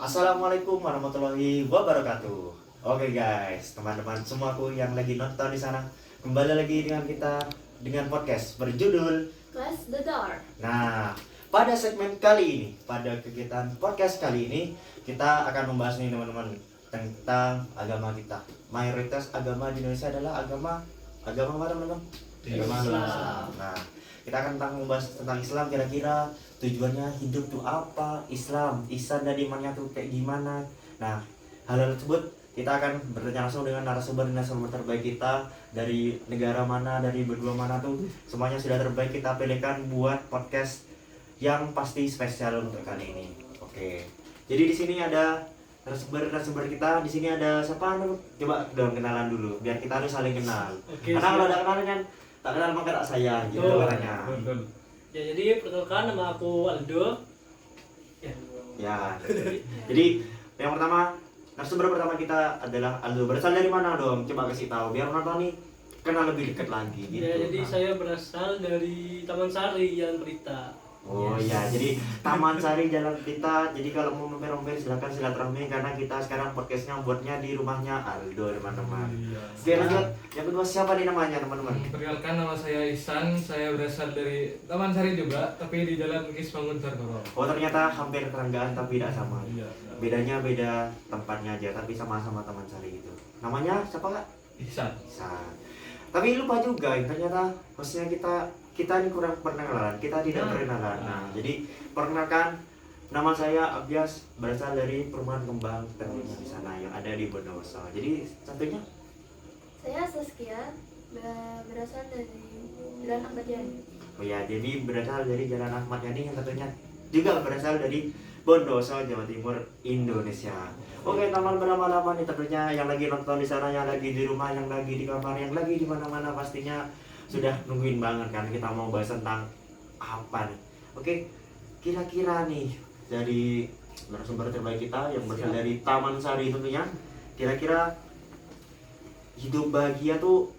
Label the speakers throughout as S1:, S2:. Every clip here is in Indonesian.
S1: Assalamualaikum warahmatullahi wabarakatuh. Oke guys, teman-teman semuaku yang lagi nonton di sana, kembali lagi dengan kita dengan podcast berjudul
S2: Close the door.
S1: Nah, pada segmen kali ini, pada kegiatan podcast kali ini, kita akan membahas nih teman-teman tentang agama kita. Mayoritas agama di Indonesia adalah agama apa teman-teman? Agama Islam. Nah, kita akan membahas tentang Islam, kira-kira tujuannya hidup tuh apa, Islam, ihsan dan imannya tuh kayak gimana. Nah, hal tersebut kita akan bertanya langsung dengan narasumber terbaik kita dari negara mana, dari benua mana tuh, semuanya sudah terbaik kita pilihkan buat podcast yang pasti spesial untuk kali ini. Oke, jadi di sini ada narasumber kita. Di sini ada siapa? Coba dong kenalan dulu, biar kita harus saling kenal.
S3: Oke,
S1: Karena kalau
S3: siap.
S1: ada kenalan kan tak kenal maka tak sayang gitu
S3: Betul.
S1: katanya.
S3: Ya, jadi perkenalkan nama aku Aldo. Ya.
S1: Ya, jadi yang pertama, narasumber pertama kita adalah Aldo. Berasal dari mana dong? Coba kasih tahu biar penonton nih kenal lebih dekat lagi gitu.
S3: Ya, jadi
S1: Nah.
S3: saya berasal dari Taman Sari, Jalan Berita.
S1: Oh iya, jadi Taman Sari Jalan Pelita. Jadi kalau mau mampir-mampir silakan silaturahmi karena kita sekarang podcastnya buatnya di rumahnya Aldo teman-teman.
S4: Iya.
S1: Oke lanjut, yang kedua siapa nih namanya teman-teman?
S4: Perkenalkan, nama saya Ihsan, saya berasal dari Taman Sari juga, tapi di Jalan Kis Bangun Sarkoro.
S1: Oh ternyata hampir tetanggaan tapi tidak sama.
S4: Iya.
S1: Bedanya beda tempatnya aja tapi sama-sama Taman Sari gitu. Namanya siapa kak?
S4: Ihsan.
S1: Ihsan. Tapi lupa juga, ternyata hostnya kita ini kurang perkenalan, kita tidak perkenalan. Nah, jadi perkenalkan, nama saya Abias, berasal dari Perumahan Kembang tentunya di sana yang ada di Bondowoso. Jadi satunya,
S2: Saya Saskia, berasal dari Jalan Ahmad Yani.
S1: oh ya, jadi berasal dari Jalan Ahmad Yani yang tentunya juga berasal dari Bondowoso, Jawa Timur, Indonesia. Oke, teman berlama-lama nih tentunya yang lagi nonton di sana, yang lagi di rumah, yang lagi di kamar, yang lagi di mana-mana pastinya sudah nungguin banget kan kita mau bahas tentang apa nih. Oke, kira-kira nih dari narasumber terbaik kita yang berasal dari Taman Sari tentunya, kira-kira hidup bahagia tuh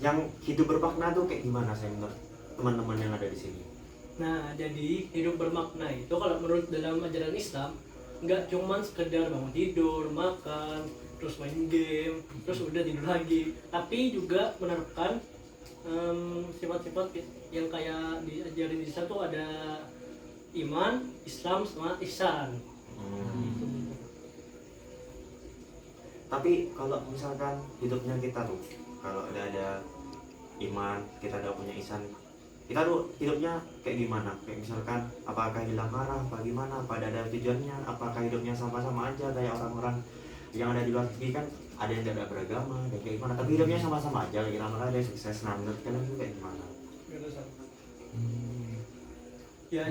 S1: yang hidup bermakna tuh kayak gimana sih menurut teman-teman yang ada di sini?
S3: Nah, jadi hidup bermakna itu kalau menurut dalam ajaran Islam nggak cuma sekedar bangun tidur, makan, terus main game, terus udah tidur lagi, tapi juga menerapkan sifat-sifat yang kayak diajarin di Islam tuh ada iman, Islam, sama ihsan.
S1: Tapi kalau misalkan hidupnya kita tuh kalau udah ada iman, kita udah punya ihsan, kita tuh hidupnya kayak gimana? Kayak misalkan apakah hilang marah, apa gimana, pada ada tujuannya, apakah hidupnya sama-sama aja kayak orang-orang yang ada di luar negeri kan ada yang tidak beragama, ada yang kayak gimana, tapi hidupnya sama-sama aja kayak kita malah ada yang sukses. Nah menurut kalian itu kayak gimana?
S3: Ya,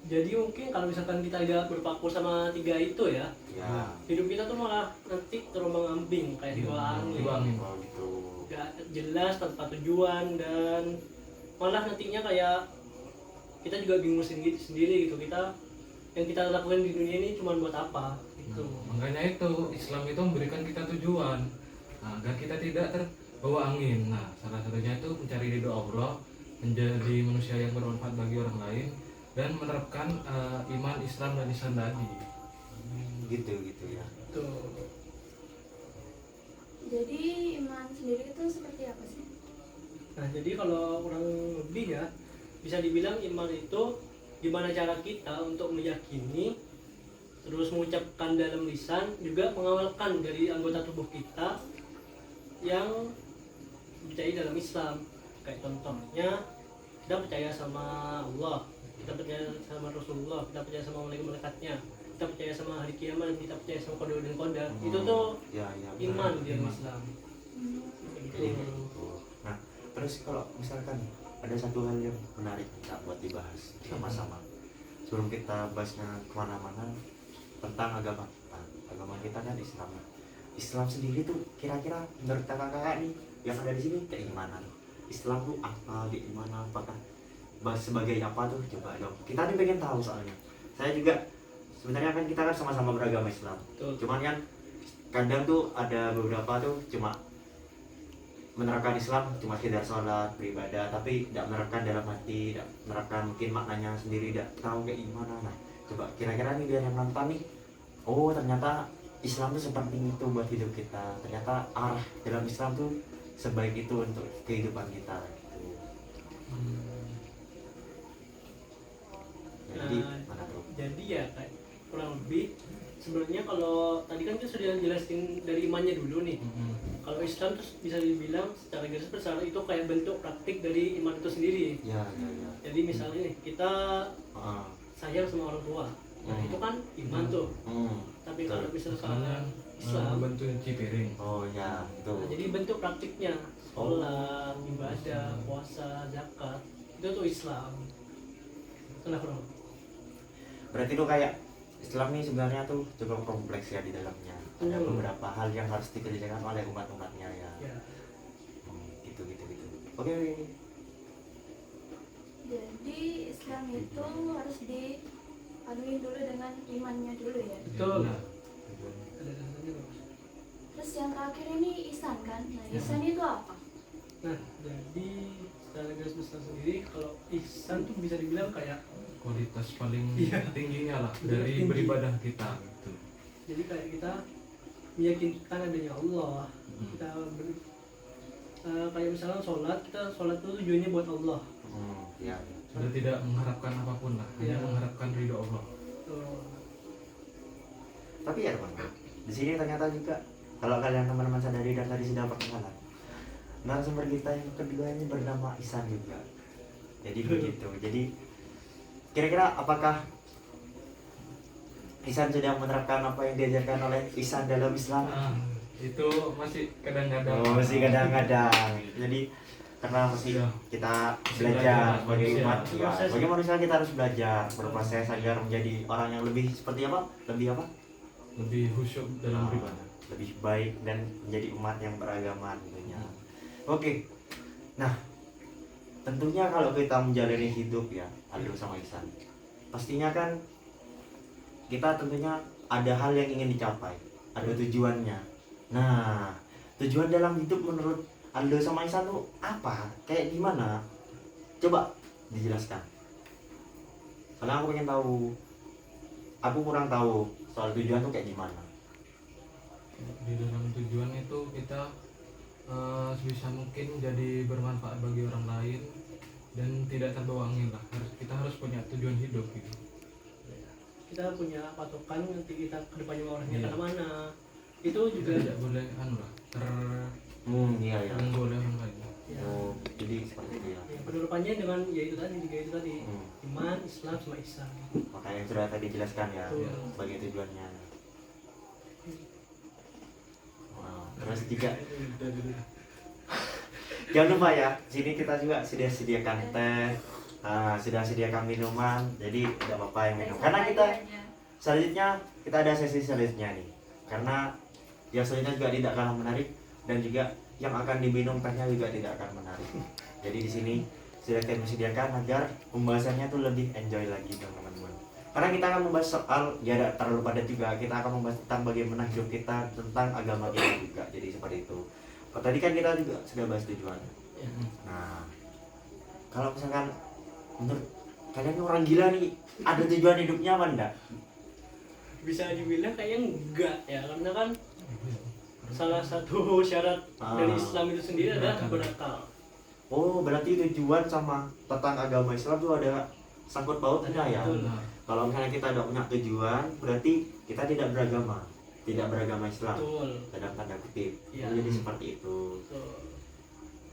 S3: jadi mungkin kalau misalkan kita agak berpaku sama tiga itu ya,
S1: Ya,
S3: hidup kita tuh malah nanti terombang-ambing kayak di bawah angin.
S4: Di bawah angin.
S1: oh gitu.
S3: Gak jelas tanpa tujuan, dan malah nantinya kayak kita juga bingung sendiri gitu, kita yang kita lakukan di dunia ini cuma buat apa gitu.
S4: Makanya itu Islam itu memberikan kita tujuan, agar kita tidak terbawa angin. Nah, salah satunya itu mencari ridho Allah, menjadi manusia yang bermanfaat bagi orang lain, dan menerapkan iman, Islam, dan ihsan tadi.
S1: Gitu ya.
S3: Tuh.
S2: Jadi iman sendiri itu seperti apa sih?
S3: Nah, jadi kalau kurang lebih ya bisa dibilang iman itu gimana cara kita untuk meyakini, terus mengucapkan dalam lisan, juga mengamalkan dari anggota tubuh kita yang percaya dalam Islam. Kayak contohnya kita percaya sama Allah, kita percaya sama Rasulullah, kita percaya sama malaikat-malaikatnya, kita percaya sama hari kiamat, kita percaya sama kode dan kodar. Itu tuh
S1: Ya,
S3: iman
S1: benar.
S3: di dalam Islam.
S1: Gitu. Nah, terus kalau misalkan ada satu hal yang menarik tak buat dibahas sama-sama sebelum kita bahasnya kemana-mana tentang agama kita. Agama kita kan Islam. Islam sendiri tuh kira-kira menurut kakak-kakak nih yang ada di sini kayak gimana? Islam tuh apa? Di mana? Apakah sebagai apa tuh? Coba dong. Kita nih pengen tahu soalnya. Saya juga sebenarnya kan kita kan sama-sama beragama Islam.
S3: Betul.
S1: Cuman kan kadang tuh ada beberapa tuh cuma menerapkan Islam cuma sekedar sholat, beribadah, tapi tidak menerapkan dalam hati, tidak menerapkan mungkin maknanya sendiri, tidak tahu kayak gimana. Nah, coba kira-kira nih biar yang nonton nih oh ternyata Islam tuh sepenting itu buat hidup kita, ternyata arah dalam Islam tuh sebaik itu untuk kehidupan kita gitu. Jadi
S3: Nah,
S1: mana bro?
S3: jadi ya kayak kurang lebih sebenarnya kalau tadi kan kita sudah jelasin dari imannya dulu nih. Kalau Islam terus bisa dibilang secara garis besar itu kayak bentuk praktik dari iman itu sendiri.
S1: Ya ya ya.
S3: Jadi misalnya nih kita
S1: Ah,
S3: sayang sama orang tua, nah itu kan iman tuh. Tapi kalau misalkan
S4: Misalnya
S3: Islam,
S4: bentuk cuci piring.
S1: oh ya itu.
S3: nah, jadi bentuk praktiknya sholat, ibadah, puasa, zakat itu tuh Islam. Kenapa dong?
S1: Berarti tuh kayak Islam nih sebenarnya tuh cukup kompleks ya di dalamnya. Ada beberapa hal yang harus dikerjakan oleh umat-umatnya ya.
S3: Ya,
S1: Gitu gitu gitu. Oke.
S2: Jadi Islam itu harus dipenuhi dulu dengan imannya dulu ya.
S3: betul.
S4: Nah,
S3: Ada dasarnya Bang.
S2: Terus yang terakhir ini ihsan kan. Nah, ihsan itu apa?
S3: Nah, jadi secara garis besar sendiri kalau ihsan tuh bisa dibilang kayak
S4: kualitas paling
S3: Iya.
S4: tingginya lah
S3: Tinggi.
S4: dari beribadah kita gitu.
S3: jadi kayak kita meyakinkan adanya Allah. Kita kayak misalnya sholat, kita sholat itu tujuannya buat Allah.
S1: Ya.
S4: Sudah tidak mengharapkan apapun lah, hanya
S3: Iya.
S4: mengharapkan ridho Allah.
S3: Tuh.
S1: Tapi ya teman-teman, di sini ternyata juga kalau kalian teman-teman sadari dan tadi sudah perkenalan, narasumber kita yang kedua ini bernama Ihsan juga. Jadi begitu. Jadi kira-kira apakah Ihsan sudah menerapkan apa yang diajarkan oleh Ihsan dalam Islam?
S4: Itu masih kadang-kadang.
S1: Oh, masih kadang-kadang. Jadi karena masih
S4: Iya.
S1: kita
S4: Masih
S1: belajar
S4: belajar,
S1: sebagai
S4: manusia.
S1: umat, ya,
S3: Proses.
S1: sebagai manusia kita harus belajar berproses agar menjadi orang yang lebih seperti apa? Lebih apa?
S4: Lebih khusyuk dalam beribadah.
S1: Lebih baik dan menjadi umat yang beragama tentunya. Oke. Nah, tentunya kalau kita menjalani hidup ya, Aldo sama Ihsan, pastinya kan kita tentunya ada hal yang ingin dicapai, ada tujuannya. Nah, tujuan dalam hidup menurut Aldo sama Ihsan tuh apa? Kayak gimana? Coba dijelaskan. Karena aku pengen tahu. Aku kurang tahu soal tujuan tuh kayak gimana.
S4: Di dalam tujuan itu kita sebisa mungkin jadi bermanfaat bagi orang lain dan tidak terbawa angin lah. Kita harus punya tujuan hidup gitu.
S3: Kita punya patokan nanti kita kedepannya mau orangnya
S4: Iya.
S3: kemana. Itu
S4: Kita
S3: juga
S4: tidak boleh anu lah
S1: Iya ya.
S4: terganggu oleh orang lain.
S3: ya,
S1: Oh, jadi seperti itu ya.
S3: yang penelurupannya dengan ya itu tadi, tiga itu tadi,
S1: Hmm.
S3: iman, Islam, sama ihsan.
S1: Maka yang sudah tadi jelaskan ya
S3: Betul.
S1: sebagai tujuannya. Wow. Terus juga jangan lupa ya, sini kita juga sudah sediakan teh, sudah sediakan minuman, jadi tidak apa-apa yang minum. Karena kita selanjutnya kita ada sesi selanjutnya nih. Karena yang selanjutnya juga tidak kalah menarik dan juga yang akan diminum tehnya juga tidak akan menarik. Jadi di sini sudah kami sediakan agar pembahasannya tuh lebih enjoy lagi teman-teman. Karena kita akan membahas soal ya tidak terlalu padat juga. Kita akan membahas tentang bagaimana hidup kita, tentang agama kita juga. Jadi seperti itu. Oh, tadi kan kita juga sudah bahas tujuan.
S3: Ya.
S1: Nah, kalau misalkan menurut kalian ini orang gila nih, ada tujuan hidupnya apa enggak?
S3: Bisa dibilang kayaknya enggak ya, karena kan salah satu syarat dari Islam itu sendiri adalah berakal.
S1: Oh, berarti tujuan sama tentang agama Islam itu ada sangkut pautnya ya.
S3: Betul.
S4: Nah,
S1: Kalau misalnya kita tidak punya tujuan, berarti kita tidak beragama, tidak beragama Islam.
S3: Betul.
S1: Dalam tanda kutip.
S3: Iya.
S1: Jadi seperti itu.
S3: Betul.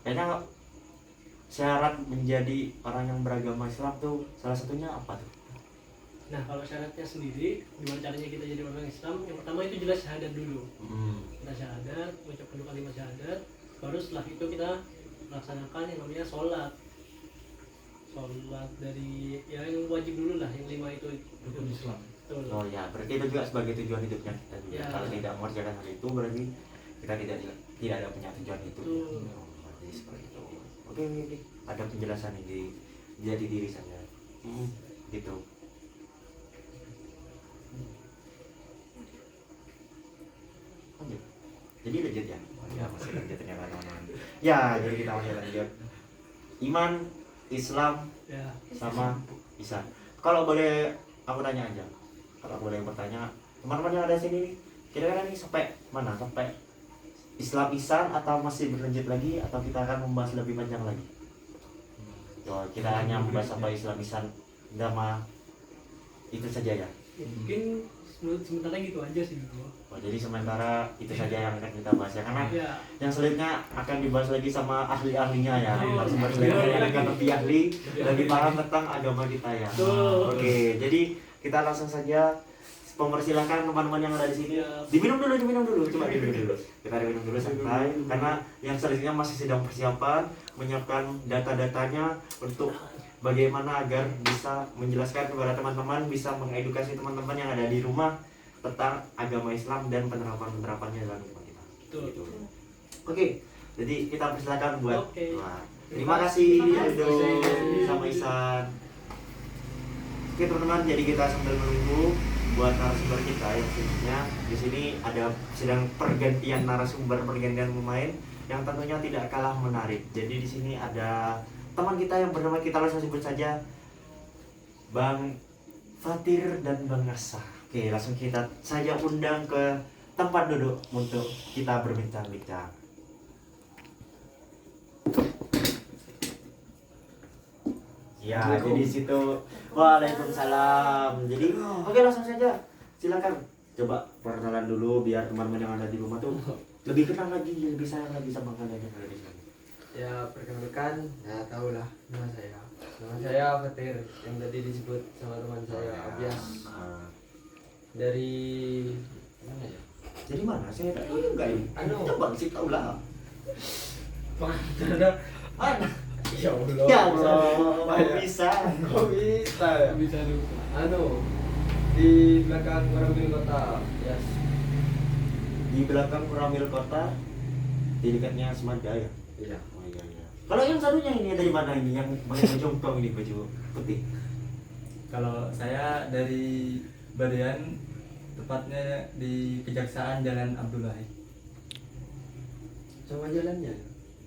S1: Kayaknya syarat menjadi orang yang beragama Islam tuh salah satunya apa tuh?
S3: Nah, kalau syaratnya sendiri, gimana caranya kita jadi orang Islam? Yang pertama itu jelas syahadat dulu. Kita syahadat, mengucapkan dua kalimat syahadat, baru setelah itu kita melaksanakan yang namanya sholat. Sholat dari ya yang wajib dulu lah, yang 5 itu.
S4: rukun Islam.
S3: Betul.
S1: Oh ya, berarti itu juga sebagai tujuan hidupnya kita juga.
S3: Ya.
S1: Kalau tidak mengerjakan hal itu berarti kita tidak ada punya tujuan hidup.
S3: Betul.
S1: Oh, berarti seperti itu. Oke, oke. Ada penjelasan nih di jadi diri saya. Gitu. Lanjut. Jadi lanjut ya. Oh, ya masih lanjut ternyata teman-teman. Ya, jadi kita masih lanjut. Iman, Islam,
S3: Ya.
S1: sama Ihsan. Kalau boleh aku tanya aja. Kalau aku boleh bertanya, teman-teman yang ada di sini nih, kira-kira nih sampai mana? Sampai Islam Ihsan atau masih berlanjut lagi atau kita akan membahas lebih panjang lagi? Coba kita hanya membahas sampai Islam Ihsan agama itu saja ya.
S3: Mungkin sementara gitu aja sih bro.
S1: Oh, jadi sementara itu saja yang akan kita bahas ya, karena
S3: Ya.
S1: yang selanjutnya akan dibahas lagi sama ahli-ahlinya ya,
S3: Oh,
S1: narasumber
S3: iya.
S1: selanjutnya yang akan lebih ahli, lebih paham tentang agama kita ya.
S3: Betul.
S1: Oke, jadi kita langsung saja mempersilahkan teman-teman yang ada di sini.
S3: Ya.
S1: Diminum dulu, coba diminum dulu. Kita minum dulu santai, karena yang selanjutnya masih sedang persiapan, menyiapkan data-datanya untuk bagaimana agar bisa menjelaskan kepada teman-teman, bisa mengedukasi teman-teman yang ada di rumah tentang agama Islam dan penerapan-penerapannya dalam agama kita.
S3: Betul.
S1: Gitu. Oke, jadi kita persilakan buat.
S3: Oke.
S1: Wah, terima kasih
S2: Terima kasih.
S1: Edo sama Ihsan. Oke teman-teman, jadi kita sambil menunggu buat narasumber kita yang selanjutnya. Di sini ada sedang pergantian narasumber, pergantian pemain yang tentunya tidak kalah menarik. Jadi di sini ada teman kita yang bernama, kita langsung sebut saja Bang Fatir dan Bang Nasa. Oke, langsung kita saja undang ke tempat duduk untuk kita berbincang-bincang. Ya, jadi situ. Waalaikumsalam. Jadi, oke langsung saja. Silakan. Coba perkenalan dulu biar teman-teman yang ada di rumah tuh lebih kenal lagi, lebih sayang lagi sama kalian yang ada di sini.
S5: Ya perkenalkan, ya tahu lah nama saya. Nama saya Fatir, yang tadi disebut sama teman saya Abias.
S1: Ah,
S5: Dari mana ya?
S1: jadi mana? Saya tak tahu juga ini.
S5: Anu.
S1: Coba sih tahu lah.
S5: Mana?
S1: Mana?
S5: Ya Allah.
S1: Ya Allah,
S5: Banyak.
S1: bisa.
S5: Kok bisa ya?
S3: Bisa dulu.
S5: Anu di belakang Warawiri Kota. Yes.
S1: Di belakang Kuramil Kota, di dekatnya Semada ya.
S5: Iya.
S1: Oh iya iya. Kalau yang satunya ini dari mana ini yang pakai baju jongkong ini, baju putih?
S6: Kalau saya dari Barian, tepatnya di Kejaksaan Jalan Abdullahi.
S5: Sama jalannya.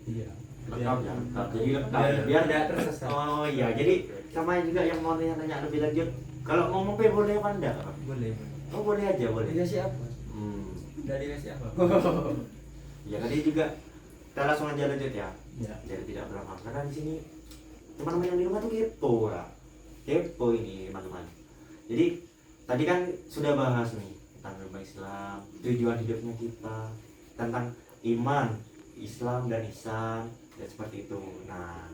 S6: Iya.
S1: Lengkap ya, lengkap. Jadi lengkap.
S6: Biar-
S1: Biar
S6: tidak tersesat.
S1: Oh iya, jadi sama juga yang mau tanya lebih lanjut. Kalau mau mope boleh apa enggak?
S6: Boleh.
S1: Oh boleh aja, boleh.
S5: Dikasih apa?
S6: Dari kasih apa?
S1: Ya tadi juga kita langsung aja lanjut ya.
S6: Ya.
S1: Jadi tidak berlama karena di sini teman-teman yang di rumah tuh kepo ya. Kepo ini teman-teman. Jadi tadi kan sudah bahas nih tentang agama Islam, tujuan hidupnya kita, tentang iman, Islam dan ihsan dan seperti itu. Nah,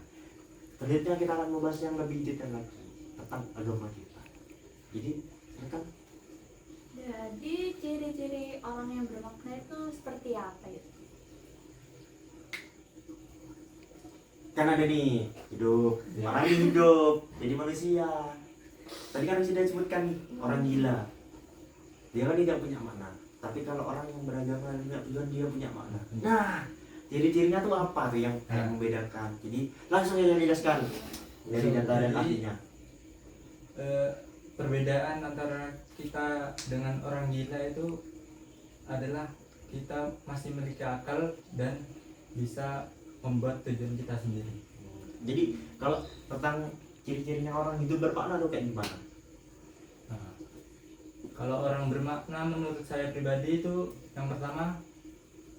S1: selanjutnya kita akan membahas yang lebih detail lagi tentang agama kita. Jadi, silakan.
S2: Jadi ciri-ciri orang yang bermakna itu seperti apa ya?
S1: Kan ada nih hidup,
S6: Ya.
S1: orang hidup jadi manusia. Tadi kan sudah disebutkan nih, orang gila dia kan tidak punya makna, tapi kalau orang yang beragama dan punya tujuan dia punya makna. Nah, ciri-cirinya tuh apa tuh yang membedakan? Jadi langsung aja dijelaskan dari data dan
S6: Jadi,
S1: ahlinya.
S6: Perbedaan antara kita dengan orang gila itu adalah kita masih memiliki akal dan bisa membuat tujuan kita sendiri.
S1: Jadi kalau tentang ciri-cirinya orang hidup bermakna tuh kayak gimana?
S6: Nah, kalau orang bermakna menurut saya pribadi itu yang pertama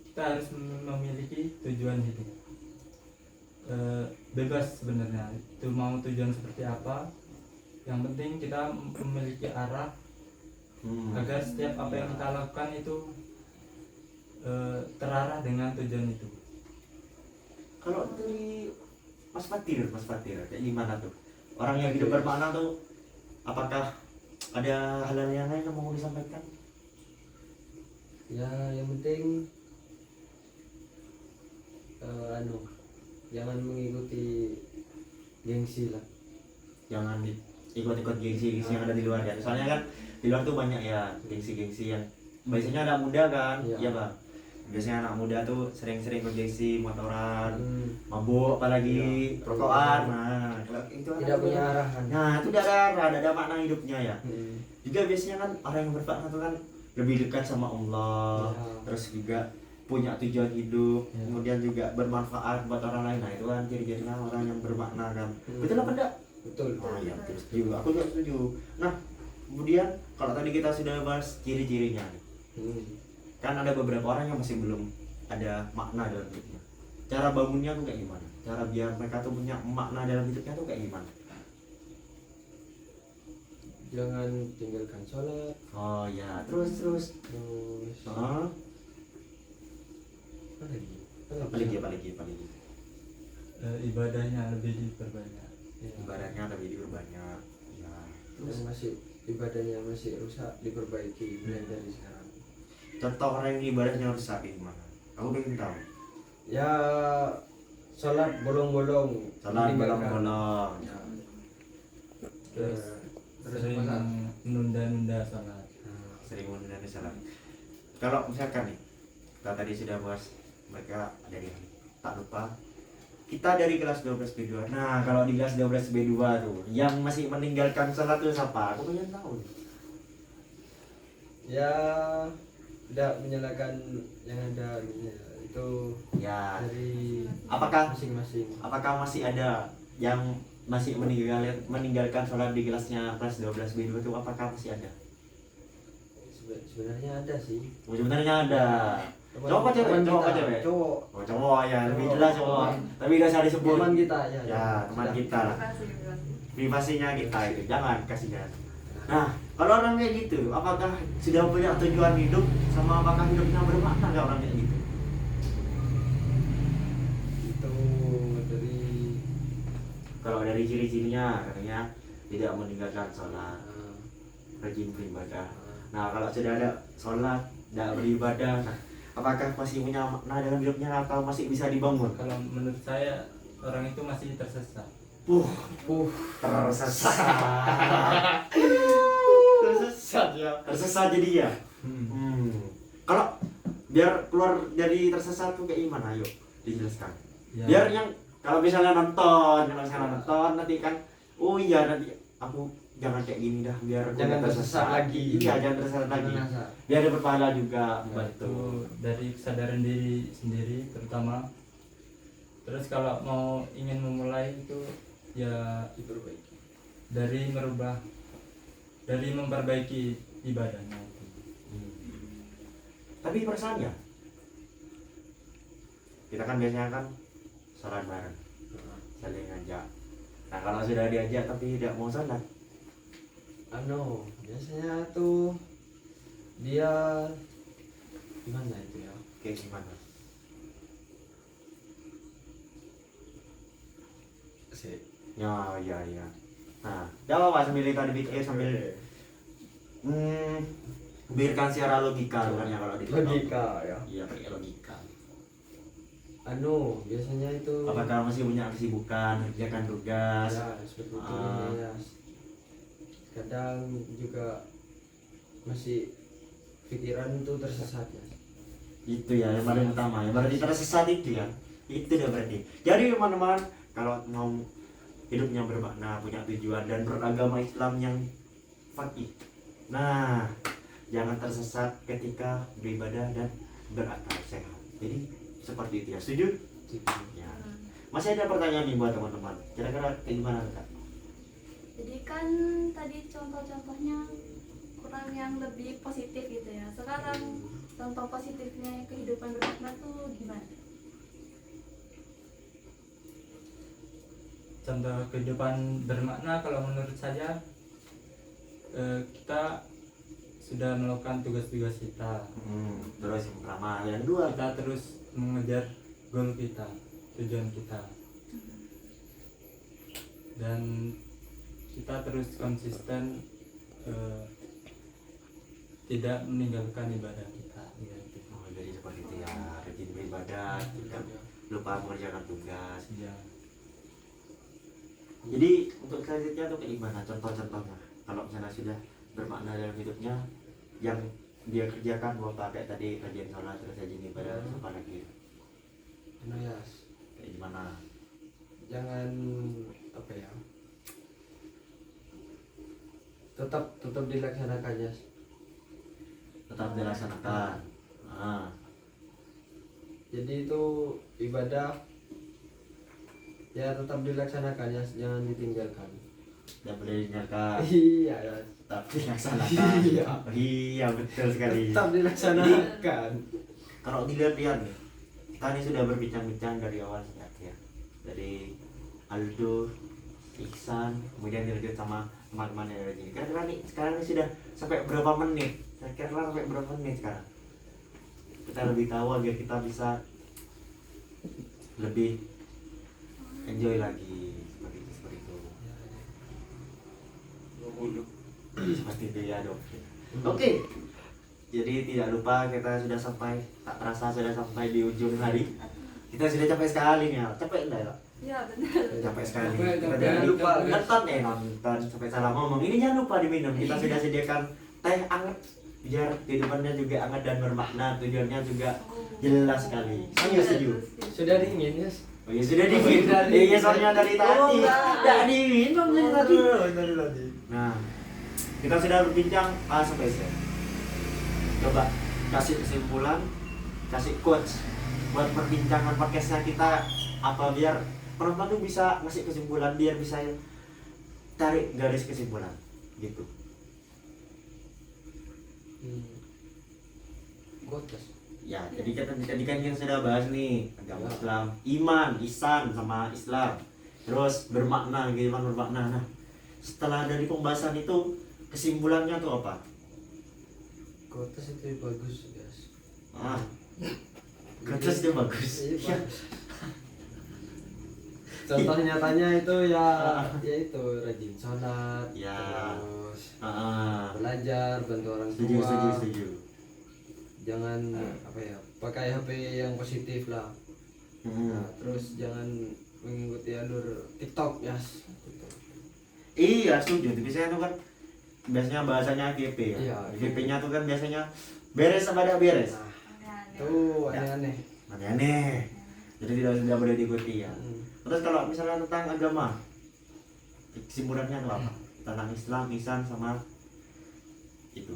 S6: kita harus memiliki tujuan hidup. Bebas sebenarnya itu mau tujuan seperti apa, yang penting kita memiliki arah agar setiap apa yang kita lakukan itu terarah dengan tujuan itu.
S1: Kalau dari Mas Fatir kayak gimana tuh? Orang yang hidup bermakna tuh apakah ada hal-hal yang lain yang mau disampaikan?
S5: Ya yang penting jangan mengikuti gengsi lah.
S1: Jangan ikut-ikut gengsi yang ada di luar ya. Soalnya kan di luar tuh banyak ya gengsi yang biasanya anak muda kan,
S5: Iya.
S1: iya bang. Biasanya anak muda tuh sering-sering bergengsi, motoran, mabuk apalagi, rokokan. Nah, kalau itu anak
S5: Tidak
S1: muda.
S5: punya arahan.
S1: Nah, itu udah ada makna hidupnya ya.
S5: Hmm.
S1: Juga biasanya kan orang yang bermakna tuh kan lebih dekat sama Allah,
S5: Ya.
S1: terus juga punya tujuan hidup,
S6: Ya.
S1: kemudian juga bermanfaat buat orang lain. Nah, itu kan ciri-cirinya orang yang bermakna kan. Betul apa enggak?
S5: Betul.
S1: Oh iya, betul, setuju. Aku juga setuju. Nah, Kemudian kalau tadi kita sudah bahas ciri-cirinya nih. Kan ada beberapa orang yang masih belum ada makna dalam hidupnya. Cara bangunnya tuh kayak gimana? Cara biar mereka tuh punya makna dalam hidupnya tuh kayak gimana?
S5: Jangan tinggalkan sholat,
S1: Oh ya, terus
S5: terus
S1: Ah,
S5: apa lagi?
S1: apalagi.
S6: Ibadahnya lebih diperbanyak.
S5: Ya,
S1: Ibaratnya lebih diperbanyak. Ya, terus
S5: yang masih ibadahnya masih rusak diperbaiki mulai dari sekarang.
S1: contoh orang yang ibadahnya rusak kayak gimana? Aku pengen tahu.
S5: Ya sholat bolong-bolong,
S1: Salat
S5: meninggalkan.
S1: bolong-bolong.
S5: Ya.
S6: Terus
S5: Terus
S6: sering
S5: apa?
S6: menunda-nunda sholat.
S5: Nah,
S1: Sering menunda salat. Kalau misalkan nih, kita tadi sudah bahas mereka dari tak lupa kita dari kelas 12 B2. Nah, kalau di kelas 12 B2 tuh yang masih meninggalkan salat itu siapa? Aku pengen tahu.
S5: ya tidak menyalahkan yang ada ya, itu
S1: Ya,
S5: dari
S1: apakah
S5: masing-masing.
S1: masih ada yang masih meninggalkan sholat di kelasnya kelas 12 B2 itu apakah masih ada?
S5: Sebenarnya ada sih.
S1: Oh, sebenarnya ada.
S5: Teman-
S1: Cowok apa cewek?
S5: teman
S1: Cowok apa
S5: kita,
S1: cewek?
S5: Cowok.
S1: Oh, cowok ya, lebih
S5: Cowok.
S1: jelas cowok. Tapi udah saya disebut.
S5: Teman kita ya.
S1: Ya, teman
S5: Sudah.
S1: kita lah.
S2: Makasih.
S1: Privasinya kita itu, jangan kasihkan. Nah, kalau orang kayak gitu, apakah sudah punya tujuan hidup sama apakah hidupnya bermakna nggak orang kayak gitu?
S5: Itu dari
S1: Kalau dari ciri-cirinya katanya tidak meninggalkan sholat,
S5: uh,
S1: rajin beribadah. Nah, kalau sudah ada sholat, tidak beribadah, nah, apakah masih punya makna dalam hidupnya atau masih bisa dibangun?
S6: Kalau menurut saya orang itu masih tersesat.
S1: Tersesat. Tersesat ya. Tersesat jadi ya. Kalau biar keluar dari tersesat tuh kayak gimana? Ayo dijelaskan.
S6: Ya,
S1: Biar yang kalau misalnya nonton nanti kan, oh iya nanti aku jangan kayak gini dah biar aku
S5: Jangan
S1: nggak
S5: tersesat lagi.
S1: Iya, jangan tersesat lagi.
S5: menasa.
S1: Biar dapat pahala juga.
S6: itu dari kesadaran diri sendiri terutama. Terus kalau mau ingin memulai itu ya
S5: Diperbaiki.
S6: dari memperbaiki ibadahnya itu.
S1: Tapi perasaannya kita kan biasanya kan sholat bareng, saling ngajak. Nah, kalau sudah diajak tapi tidak mau sholat,
S5: Biasanya tuh dia gimana itu ya?
S1: kayak gimana? Ya, iya. Nah, jawab Pak, sambil kita dipikir sambil pikirkan secara logika kan ya kalau di
S5: Logika ya.
S1: Iya, pakai logika.
S5: Biasanya itu
S1: Apakah masih punya kesibukan, kerjakan tugas?
S5: ya seperti itu
S1: Ah.
S5: ya. Kadang juga masih pikiran itu tersesat ya.
S1: Itu ya yang paling utama ya, berarti tersesat itu ya. Itu udah berarti. Jadi teman-teman, kalau mau hidupnya bermakna, punya tujuan dan beragama Islam yang faqih. Nah, jangan tersesat ketika beribadah dan berakal sehat. Jadi seperti itu ya. Setuju? Ya. Masih ada pertanyaan nih buat teman-teman. Kira-kira kayak gimana Kak?
S2: Jadi kan tadi contoh-contohnya kurang yang lebih positif gitu ya. Sekarang contoh positifnya kehidupan bermakna tuh gimana?
S6: Contoh kehidupan bermakna kalau menurut saya kita sudah melakukan tugas-tugas kita.
S1: Terus yang pertama, yang kedua.
S6: Kita terus mengejar goal kita, tujuan kita, dan kita terus konsisten tidak meninggalkan ibadah kita.
S1: Oh, jadi seperti itu ya, rajin beribadah, tidak lupa mengerjakan tugas.
S6: Ya,
S1: Jadi untuk selanjutnya tuh kayak gimana contoh-contohnya? Kalau misalnya sudah bermakna dalam hidupnya, yang dia kerjakan apa kayak tadi rajin sholat terus rajin ibadah terus apa lagi?
S5: Ya,
S1: Kayak gimana?
S5: jangan apa ya? Tetap dilaksanakannya.
S1: Tetap dilaksanakan. Ah,
S5: Jadi itu ibadah ya tetap dilaksanakannya, jangan ditinggalkan.
S1: tidak boleh didengarkan,
S5: Iya, ya.
S1: tapi laksanakan.
S5: Iya.
S1: Iya, betul sekali.
S5: Tetap dilaksanakan.
S1: Kalau dilihat-lihat nih, kita ini sudah berbincang-bincang dari awal sampai akhir. Dari Aldo, Iksan, kemudian dilanjut sama teman-teman yang ada di sini. Kira-kira nih sekarang ini sudah sampai berapa menit? Kira-kira sampai berapa menit sekarang? Kita lebih tahu agar kita bisa lebih enjoy lagi seperti itu. Seperti itu ya dok. Oke. Jadi tidak lupa kita sudah sampai, tak terasa sudah sampai di ujung hari. Kita sudah capek sekali nih, capek enggak ya?
S2: Ya benar.
S1: Capek sekali.
S3: Capek,
S1: Kita
S3: capek.
S1: jangan lupa
S3: Capek.
S1: nonton sampai salah ngomong. Ini jangan lupa diminum. Kita sudah sediakan teh hangat biar kehidupannya juga hangat dan bermakna. Tujuannya juga jelas sekali. Setuju.
S5: Sudah dingin, Yes.
S1: Oh iya sudah dingin. Iya soalnya dari tadi. Tidak dingin dong dari tadi. Nah, kita sudah berbincang A sampai Z. Coba kasih kesimpulan, kasih quotes buat perbincangan podcastnya kita apa biar penonton tuh bisa ngasih kesimpulan biar bisa tarik garis kesimpulan gitu.
S5: Gotes.
S1: Ya, jadi tadi kan kita sudah bahas nih agama
S5: Ya.
S1: Islam, iman, ihsan sama Islam. Terus bermakna, gimana bermakna. Nah, setelah dari pembahasan itu kesimpulannya tuh apa?
S5: Gotes itu bagus, guys.
S1: Ah, Gotes itu bagus.
S5: Iya, bagus. Contoh nyatanya itu ya, ya itu rajin sholat,
S1: Ya.
S5: terus
S1: Ah,
S5: belajar, bantu orang
S1: setuju,
S5: tua.
S1: setuju, setuju.
S5: Jangan apa ya, pakai HP yang positif lah.
S1: Hmm.
S5: Nah, terus jangan mengikuti alur TikTok, ya. Gitu.
S1: Iya, setuju. Tapi saya tuh kan biasanya bahasanya GP ya.
S5: Iya,
S1: GP-nya tuh kan biasanya beres sama tidak beres.
S5: Nah,
S2: Aneh-aneh.
S5: tuh aneh-aneh.
S1: Aneh-aneh. Jadi tidak boleh diikuti ya.
S5: Hmm.
S1: Terus kalau misalnya tentang agama, kesimpulannya tuh apa? Tentang Islam, ihsan sama itu.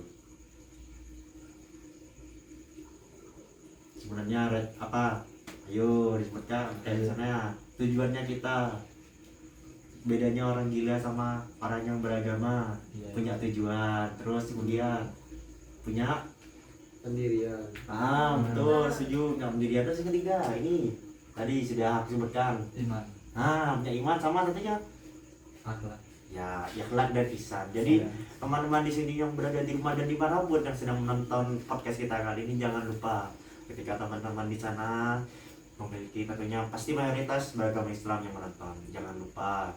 S1: Sebenarnya apa? Ayo disebutkan kayak misalnya tujuannya kita. Bedanya orang gila sama orang yang beragama,
S6: Iya.
S1: punya tujuan, terus kemudian punya
S5: Pendirian.
S1: betul, setuju. Nggak pendirian. Terus yang ketiga ini tadi sudah aku sebutkan.
S6: Iman,
S1: Punya iman sama tentunya
S6: akhlak.
S1: ya akhlak dan ihsan. Jadi
S6: Iya.
S1: teman-teman di sini yang berada di rumah dan dimanapun yang sedang menonton podcast kita kali ini, jangan lupa ketika teman-teman di sana memiliki tentunya pasti mayoritas beragama Islam yang menonton. Jangan lupa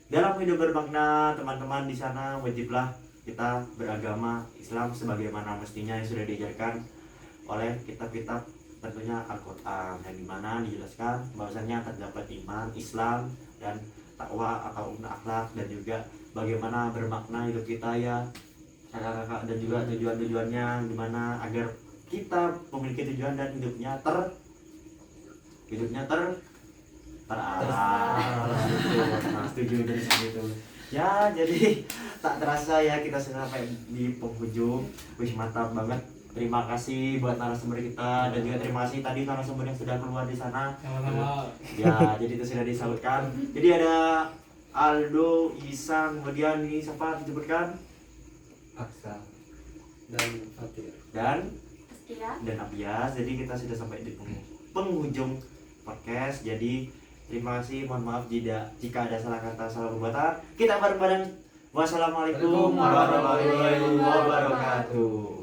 S1: dalam hidup bermakna, teman-teman di sana wajiblah kita beragama Islam sebagaimana mestinya yang sudah diajarkan oleh kitab-kitab tentunya Al-Quran, yang dimana dijelaskan bahwasannya terdapat iman, Islam, dan takwa atau akhlak, dan juga bagaimana bermakna hidup kita ya kakak-kakak, dan juga tujuan-tujuannya dimana agar kita memiliki tujuan dan hidupnya terarah. Nah, setuju dari seperti itu. Ya, jadi tak terasa ya kita sudah sampai di penghujung. Wih, mantap banget. Terima kasih buat narasumber kita dan juga terima kasih tadi narasumber yang sudah keluar di sana.
S3: Sama-sama.
S1: Ya, jadi itu sudah disautkan. Jadi ada Aldo, Ihsan, kemudian ini siapa disebutkan?
S6: Aksa.
S5: Dan Fatir.
S1: Dan
S2: Setia.
S1: Abias. Jadi kita sudah sampai di penghujung podcast. Jadi terima kasih, mohon maaf jika ada salah kata, salah perbuatan. Kita bareng-bareng. Wassalamualaikum warahmatullahi wabarakatuh.